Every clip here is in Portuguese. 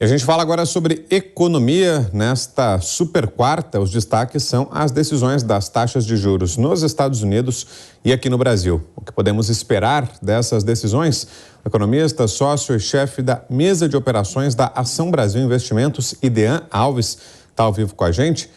E a gente fala agora sobre economia. Nesta super quarta, os destaques são as decisões das taxas de juros nos Estados Unidos e aqui no Brasil. O que podemos esperar dessas decisões? O economista, sócio e chefe da mesa de operações da Ação Brasil Investimentos, Idean Alves, está ao vivo com a gente.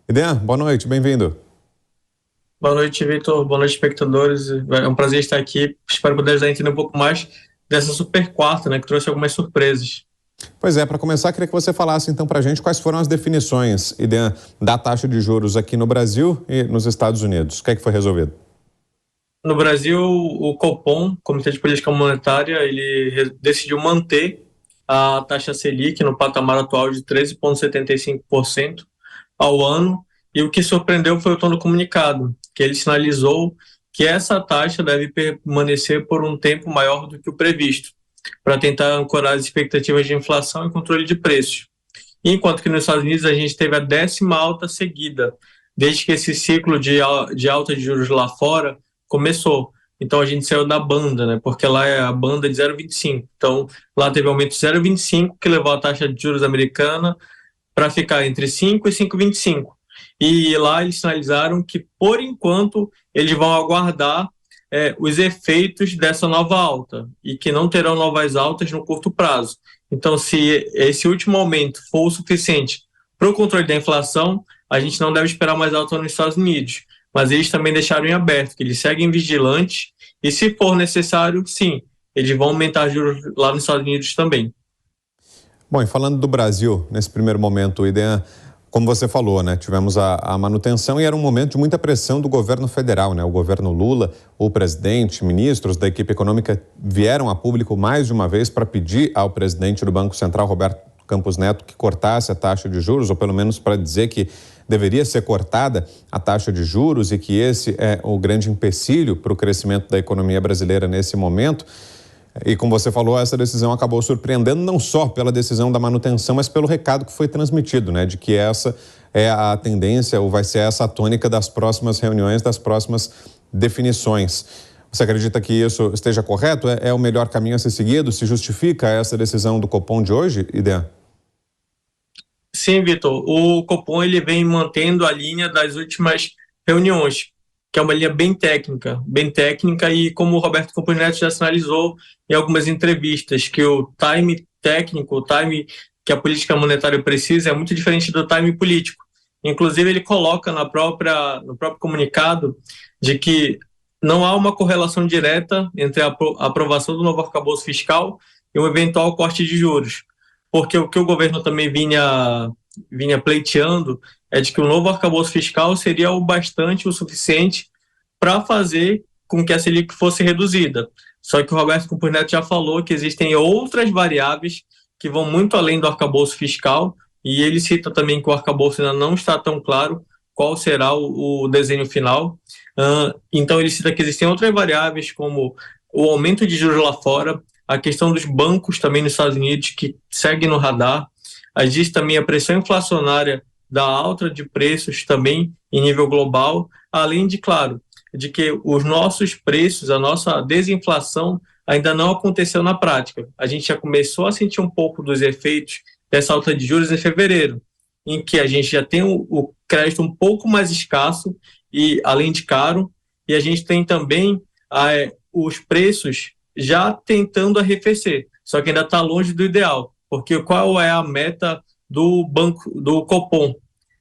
Idean, boa noite, bem-vindo. Boa noite, Vitor. Boa noite, espectadores. É um prazer estar aqui. Espero poder ajudar a entender um pouco mais dessa super quarta, que trouxe algumas surpresas. Pois é, para começar, queria que você falasse então para a gente quais foram as definições, Idean, da taxa de juros aqui no Brasil e nos Estados Unidos. O que é que foi resolvido? No Brasil, o Copom, Comitê de Política Monetária, ele decidiu manter a taxa Selic no patamar atual de 13,75% ao ano. E o que surpreendeu foi o tom do comunicado, que ele sinalizou que essa taxa deve permanecer por um tempo maior do que o previsto, para tentar ancorar as expectativas de inflação e controle de preços. Enquanto que nos Estados Unidos a gente teve a 10ª alta seguida, desde que esse ciclo de alta de juros lá fora começou. Então a gente saiu da banda, porque lá é a banda de 0,25. Então lá teve aumento de 0,25, que levou a taxa de juros americana para ficar entre 5 e 5,25. E lá eles sinalizaram que, por enquanto, eles vão aguardar os efeitos dessa nova alta e que não terão novas altas no curto prazo. Então, se esse último aumento for o suficiente para o controle da inflação, a gente não deve esperar mais alta nos Estados Unidos. Mas eles também deixaram em aberto que eles seguem vigilantes e, se for necessário, sim, eles vão aumentar juros lá nos Estados Unidos também. Bom, e falando do Brasil, nesse primeiro momento, Idean, como você falou, tivemos a manutenção e era um momento de muita pressão do governo federal, O governo Lula, o presidente, ministros da equipe econômica vieram a público mais de uma vez para pedir ao presidente do Banco Central, Roberto Campos Neto, que cortasse a taxa de juros, ou pelo menos para dizer que deveria ser cortada a taxa de juros e que esse é o grande empecilho para o crescimento da economia brasileira nesse momento. E como você falou, essa decisão acabou surpreendendo não só pela decisão da manutenção, mas pelo recado que foi transmitido, de que essa é a tendência ou vai ser essa a tônica das próximas reuniões, das próximas definições. Você acredita que isso esteja correto? É o melhor caminho a ser seguido? Se justifica essa decisão do Copom de hoje, Idean? Sim, Vitor. O Copom ele vem mantendo a linha das últimas reuniões, que é uma linha bem técnica e como o Roberto Campos Neto já sinalizou em algumas entrevistas, que o time técnico, o time que a política monetária precisa é muito diferente do time político. Inclusive, ele coloca no próprio comunicado de que não há uma correlação direta entre a aprovação do novo arcabouço fiscal e um eventual corte de juros, porque o que o governo também vinha pleiteando é de que o novo arcabouço fiscal seria o suficiente para fazer com que a Selic fosse reduzida. Só que o Roberto Campos Neto já falou que existem outras variáveis que vão muito além do arcabouço fiscal, e ele cita também que o arcabouço ainda não está tão claro qual será o desenho final. Então ele cita que existem outras variáveis, como o aumento de juros lá fora, a questão dos bancos também nos Estados Unidos, que segue no radar. Existe também a pressão inflacionária da alta de preços também em nível global, além de, claro, de que os nossos preços, a nossa desinflação ainda não aconteceu na prática. A gente já começou a sentir um pouco dos efeitos dessa alta de juros em fevereiro, em que a gente já tem o crédito um pouco mais escasso e além de caro, e a gente tem também os preços já tentando arrefecer, só que ainda está longe do ideal, porque qual é a meta do Copom?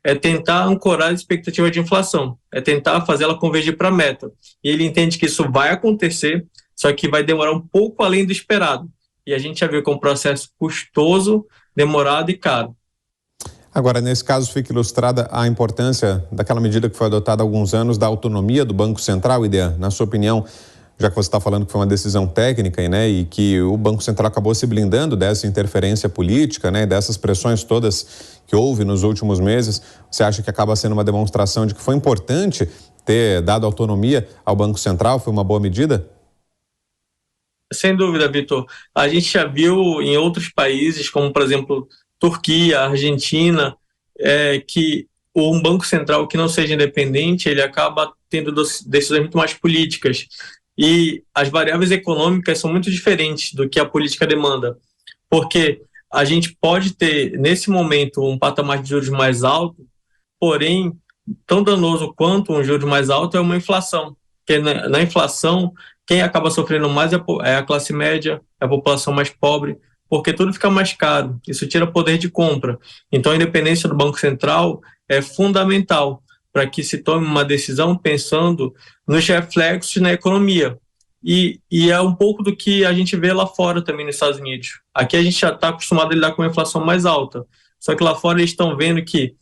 É tentar ancorar a expectativa de inflação, é tentar fazer ela convergir para a meta. E ele entende que isso vai acontecer, só que vai demorar um pouco além do esperado. E a gente já viu que é um processo custoso, demorado e caro. Agora, nesse caso, fica ilustrada a importância daquela medida que foi adotada há alguns anos da autonomia do Banco Central, Idean. Na sua opinião, já que você está falando que foi uma decisão técnica, e que o Banco Central acabou se blindando dessa interferência política, dessas pressões todas que houve nos últimos meses, você acha que acaba sendo uma demonstração de que foi importante ter dado autonomia ao Banco Central? Foi uma boa medida? Sem dúvida, Vitor. A gente já viu em outros países, como, por exemplo, Turquia, Argentina, que um Banco Central que não seja independente, ele acaba tendo decisões muito mais políticas. E as variáveis econômicas são muito diferentes do que a política demanda, porque a gente pode ter, nesse momento, um patamar de juros mais alto, porém, tão danoso quanto um juros mais alto é uma inflação. Porque na inflação, quem acaba sofrendo mais é a classe média, é a população mais pobre, porque tudo fica mais caro. Isso tira poder de compra. Então, a independência do Banco Central é fundamental para que se tome uma decisão pensando nos reflexos na economia. E é um pouco do que a gente vê lá fora também nos Estados Unidos. Aqui a gente já está acostumado a lidar com uma inflação mais alta. Só que lá fora eles estão vendo que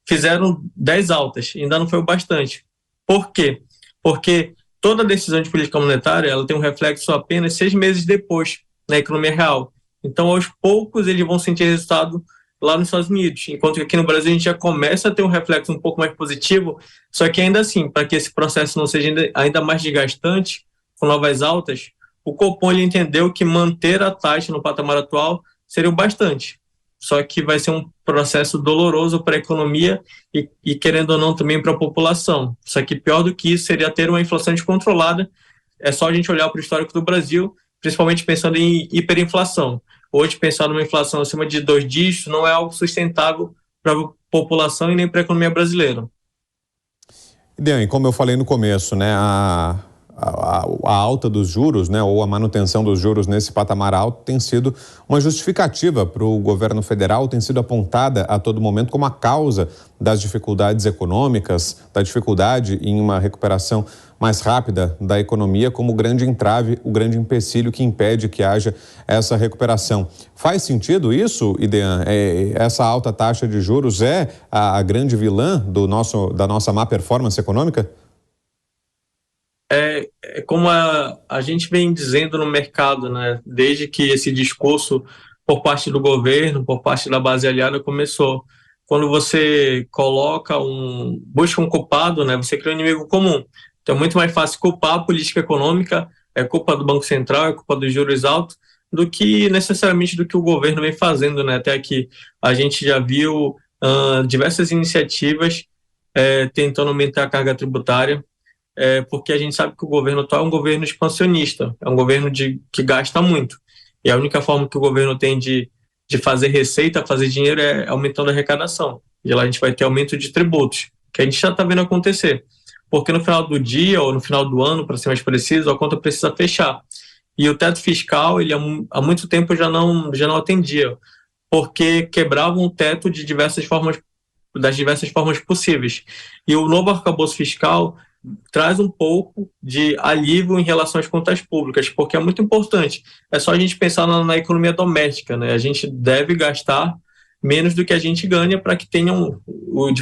fizeram 10 altas, ainda não foi o bastante. Por quê? Porque toda decisão de política monetária ela tem um reflexo apenas 6 meses depois na economia real. Então, aos poucos, eles vão sentir resultado lá nos Estados Unidos, enquanto que aqui no Brasil a gente já começa a ter um reflexo um pouco mais positivo, só que ainda assim, para que esse processo não seja ainda mais desgastante, com novas altas, o Copom ele entendeu que manter a taxa no patamar atual seria o bastante. Só que vai ser um processo doloroso para a economia e querendo ou não, também para a população. Só que pior do que isso seria ter uma inflação descontrolada. É só a gente olhar para o histórico do Brasil, principalmente pensando em hiperinflação. Hoje, pensar numa inflação acima de 2 dígitos não é algo sustentável para a população e nem para a economia brasileira. Idean, e como eu falei no começo, né, a alta dos juros, né, ou a manutenção dos juros nesse patamar alto tem sido uma justificativa para o governo federal, tem sido apontada a todo momento como a causa das dificuldades econômicas, da dificuldade em uma recuperação mais rápida da economia, como o grande entrave, o grande empecilho que impede que haja essa recuperação. Faz sentido isso, Idean? Essa alta taxa de juros é a grande vilã da nossa má performance econômica? É como a gente vem dizendo no mercado, né? Desde que esse discurso por parte do governo, por parte da base aliada começou. Quando você busca um culpado, né? Você cria um inimigo comum. Então é muito mais fácil culpar a política econômica, é culpa do Banco Central, é culpa dos juros altos, do que necessariamente do que o governo vem fazendo, né? Até aqui a gente já viu diversas iniciativas tentando aumentar a carga tributária, porque a gente sabe que o governo atual é um governo expansionista, é um governo que gasta muito. E a única forma que o governo tem de fazer receita, fazer dinheiro, é aumentando a arrecadação. E lá a gente vai ter aumento de tributos, que a gente já está vendo acontecer. Porque no final do dia, ou no final do ano, para ser mais preciso, a conta precisa fechar. E o teto fiscal, ele há muito tempo já não atendia, porque quebravam o teto de das diversas formas possíveis. E o novo arcabouço fiscal traz um pouco de alívio em relação às contas públicas, porque é muito importante. É só a gente pensar na economia doméstica, né? A gente deve gastar menos do que a gente ganha para que tenha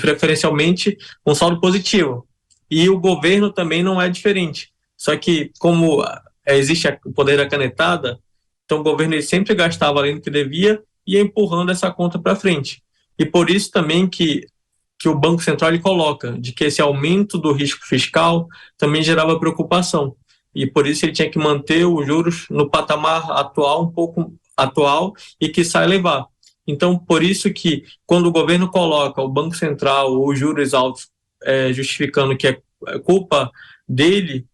preferencialmente um saldo positivo. E o governo também não é diferente. Só que como existe o poder da canetada, então o governo ele sempre gastava além do que devia e ia empurrando essa conta para frente. E por isso também que o Banco Central ele coloca, de que esse aumento do risco fiscal também gerava preocupação. E por isso ele tinha que manter os juros no patamar atual, um pouco atual, e que sai levar. Então, por isso que quando o governo coloca o Banco Central, os juros altos, justificando que é culpa dele,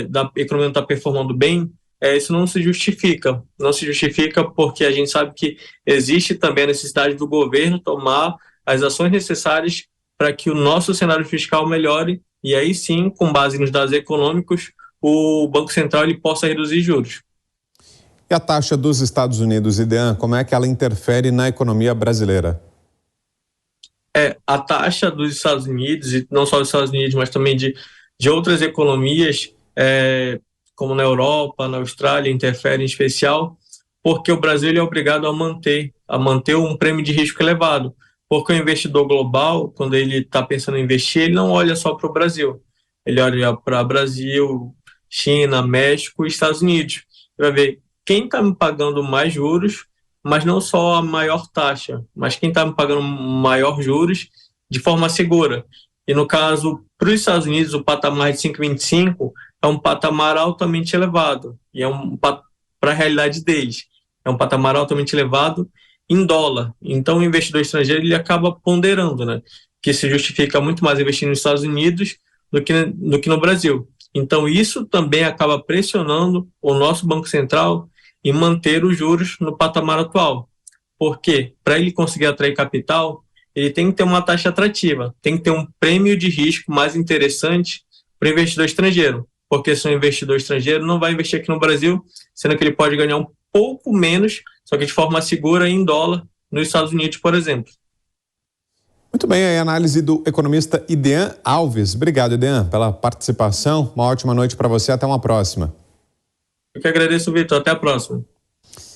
da economia não estar performando bem, isso não se justifica. Não se justifica porque a gente sabe que existe também a necessidade do governo tomar as ações necessárias para que o nosso cenário fiscal melhore e aí sim, com base nos dados econômicos, o Banco Central ele possa reduzir juros. E a taxa dos Estados Unidos, Idean, como é que ela interfere na economia brasileira? A taxa dos Estados Unidos, e não só dos Estados Unidos, mas também de outras economias, como na Europa, na Austrália, interfere em especial, porque o Brasil ele é obrigado a manter um prêmio de risco elevado. Porque o investidor global, quando ele está pensando em investir, ele não olha só para o Brasil. Ele olha para Brasil, China, México e Estados Unidos. Ele vai ver quem está me pagando mais juros, mas não só a maior taxa, mas quem está me pagando maior juros de forma segura. E no caso, para os Estados Unidos, o patamar de 5,25 é um patamar altamente elevado. E para a realidade deles. É um patamar altamente elevado em dólar. Então, o investidor estrangeiro ele acaba ponderando, né? Que se justifica muito mais investir nos Estados Unidos do que no Brasil. Então, isso também acaba pressionando o nosso Banco Central em manter os juros no patamar atual. porque para ele conseguir atrair capital, ele tem que ter uma taxa atrativa, tem que ter um prêmio de risco mais interessante para o investidor estrangeiro, porque se o investidor estrangeiro não vai investir aqui no Brasil, sendo que ele pode ganhar um pouco menos, só que de forma segura em dólar, nos Estados Unidos, por exemplo. Muito bem, aí a análise do economista Idean Alves. Obrigado, Idean, pela participação. Uma ótima noite para você, até uma próxima. Eu que agradeço, Vitor. Até a próxima.